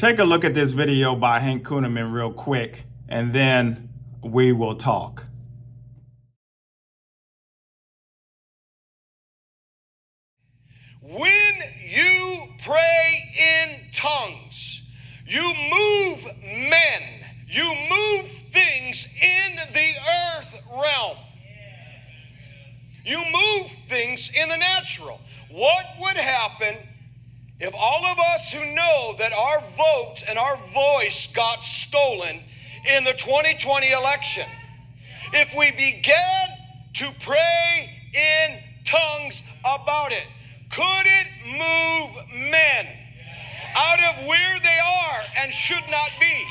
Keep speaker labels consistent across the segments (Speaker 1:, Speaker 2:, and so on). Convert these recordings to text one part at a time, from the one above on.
Speaker 1: Take a look at this video by Hank Kunneman real quick, and then we will talk.
Speaker 2: When you pray in tongues, you move men, you move things in the earth realm. You move things in the natural. What would happen if all of us who know that our vote and our voice got stolen in the 2020 election, if we began to pray in tongues about it? Could it move men out of where they are and should not be?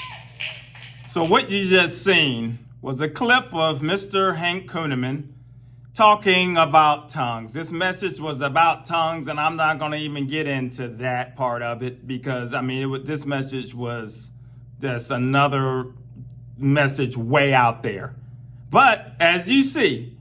Speaker 1: So what you just seen was a clip of Mr. Hank Kunneman talking about tongues. This message was about tongues, and I'm not going to even get into that part of it because, this message was just another message way out there. But as you see,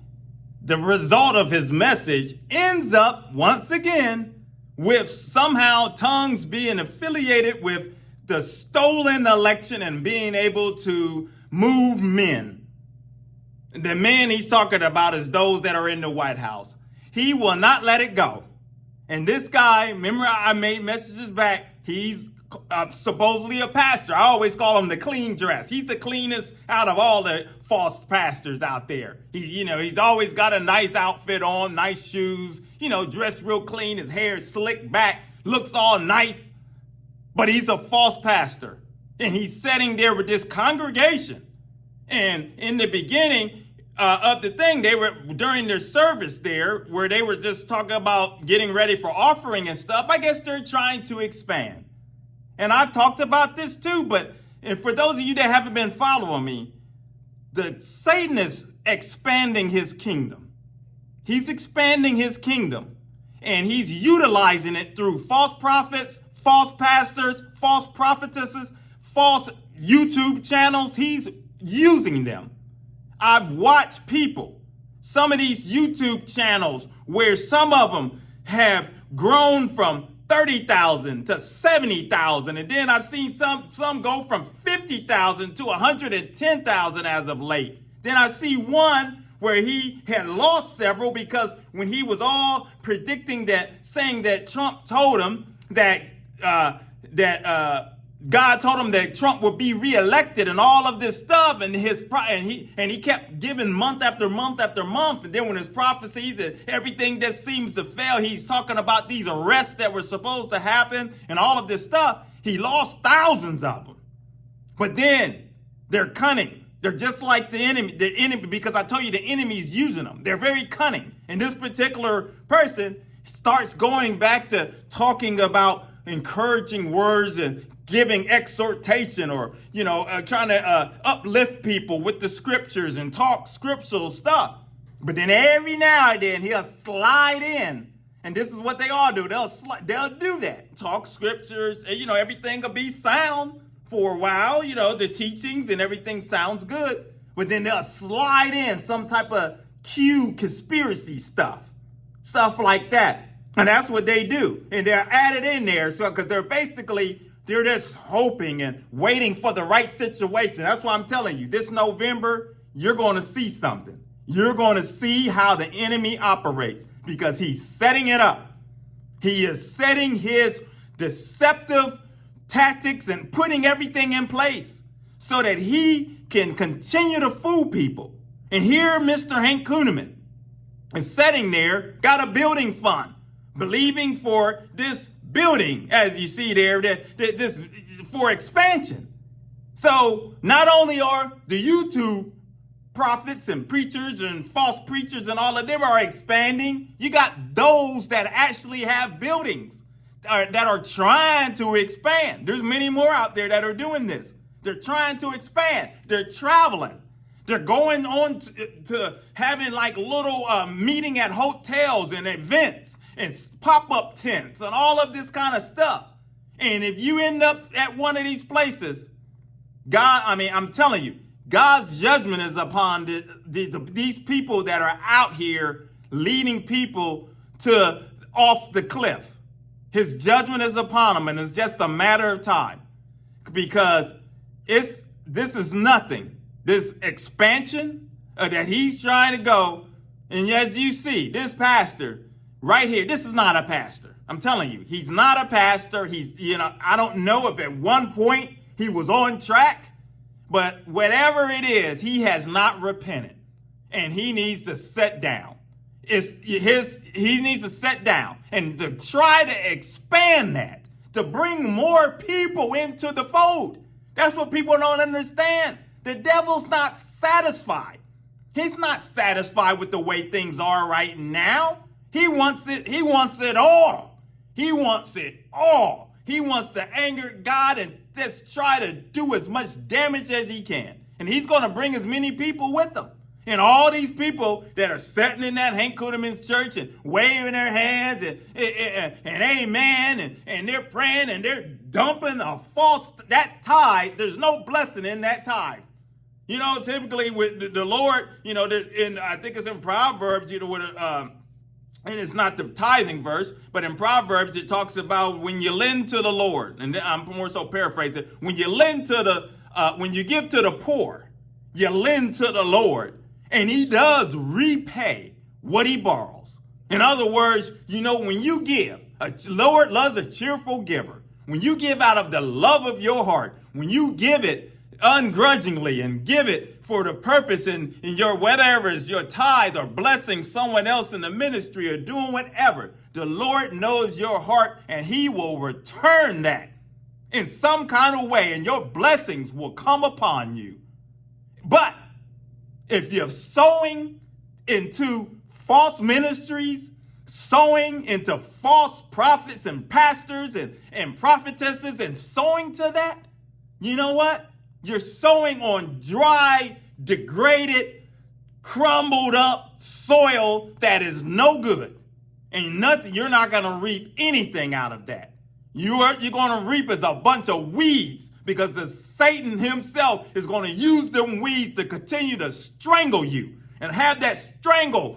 Speaker 1: the result of his message ends up, once again, with somehow tongues being affiliated with the stolen election and being able to move men. The men he's talking about is those that are in the White House. He will not let it go. And this guy, remember I made messages back, he's supposedly a pastor. I always call him the clean dress. He's the cleanest out of all the false pastors out there. He's always got a nice outfit on, nice shoes, dressed real clean. His hair is slicked back, looks all nice. But he's a false pastor. And he's sitting there with this congregation. And in the beginning of the thing, they were during their service there where they were just talking about getting ready for offering and stuff. I guess they're trying to expand. And I've talked about this too, but for those of you that haven't been following me, Satan is expanding his kingdom. He's expanding his kingdom, and he's utilizing it through false prophets, false pastors, false prophetesses, false YouTube channels. He's using them. I've watched people, some of these YouTube channels where some of them have grown from 30,000 to 70,000. And then I've seen some go from 50,000 to 110,000 as of late. Then I see one where he had lost several because when he was all predicting that, saying that Trump told him that God told him that Trump would be reelected and all of this stuff, and he kept giving month after month after month. And then when his prophecies and everything that seems to fail, he's talking about these arrests that were supposed to happen and all of this stuff. He lost thousands of them. But then they're cunning. They're just like the enemy, because I told you the enemy's using them. They're very cunning. And this particular person starts going back to talking about encouraging words and giving exhortation, or trying to uplift people with the scriptures and talk scriptural stuff. But then every now and then he'll slide in, and this is what they all do. They'll do that, talk scriptures, and everything will be sound for a while. The teachings and everything sounds good, but then they'll slide in some type of Q conspiracy stuff like that, and that's what they do, and they're added in there because they're just hoping and waiting for the right situation. That's why I'm telling you, this November, you're going to see something. You're going to see how the enemy operates because he's setting it up. He is setting his deceptive tactics and putting everything in place so that he can continue to fool people. And here, Mr. Hank Kunneman is sitting there, got a building fund, believing for this building, as you see there, this for expansion. So not only are the YouTube prophets and preachers and false preachers and all of them are expanding, you got those that actually have buildings that are trying to expand. There's many more out there that are doing this. They're trying to expand. They're traveling. They're going on to having like little meeting at hotels and events and pop-up tents and all of this kind of stuff. And if you end up at one of these places, I'm telling you, God's judgment is upon these people that are out here leading people to off the cliff. His judgment is upon them, and it's just a matter of time. because this is nothing. This expansion that he's trying to go, and as you see, this pastor right here, this is not a pastor. I'm telling you, he's not a pastor. I don't know if at one point he was on track, but whatever it is, he has not repented, and he needs to sit down. He needs to sit down and to try to expand that, to bring more people into the fold. That's what people don't understand. The devil's not satisfied. He's not satisfied with the way things are right now. He wants it. He wants it all. He wants it all. He wants to anger God and just try to do as much damage as he can. And he's going to bring as many people with him. And all these people that are sitting in that Hank Kunneman's church and waving their hands and amen, and they're praying and they're dumping that tithe. There's no blessing in that tithe. Typically with the Lord, I think it's in Proverbs, and it's not the tithing verse, but in Proverbs it talks about when you lend to the Lord, and I'm more so paraphrasing, when you give to the poor, you lend to the Lord. And he does repay what he borrows. In other words, when you give, the Lord loves a cheerful giver. When you give out of the love of your heart, when you give it ungrudgingly and give it for the purpose in your, whatever is your tithe or blessing someone else in the ministry or doing whatever, the Lord knows your heart and he will return that in some kind of way, and your blessings will come upon you. But if you're sowing into false ministries, sowing into false prophets and pastors and prophetesses and sowing to that, you know what? You're sowing on dry, degraded, crumbled up soil that is no good. And you're not going to reap anything out of that. You're going to reap as a bunch of weeds, because Satan himself is going to use them weeds to continue to strangle you and have that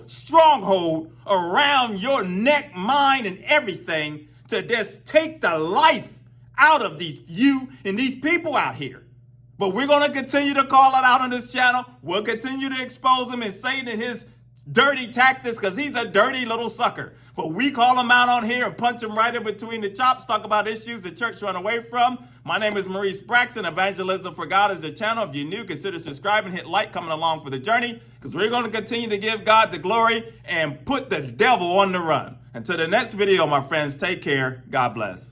Speaker 1: stronghold around your neck, mind, and everything to just take the life out of you and these people out here. But we're going to continue to call it out on this channel. We'll continue to expose him and Satan and his dirty tactics, because he's a dirty little sucker. But we call him out on here and punch him right in between the chops, talk about issues the church run away from. My name is Maurice Braxton. Evangelism for God is the channel. If you're new, consider subscribing, hit like, coming along for the journey, because we're going to continue to give God the glory and put the devil on the run. Until the next video, my friends, take care. God bless.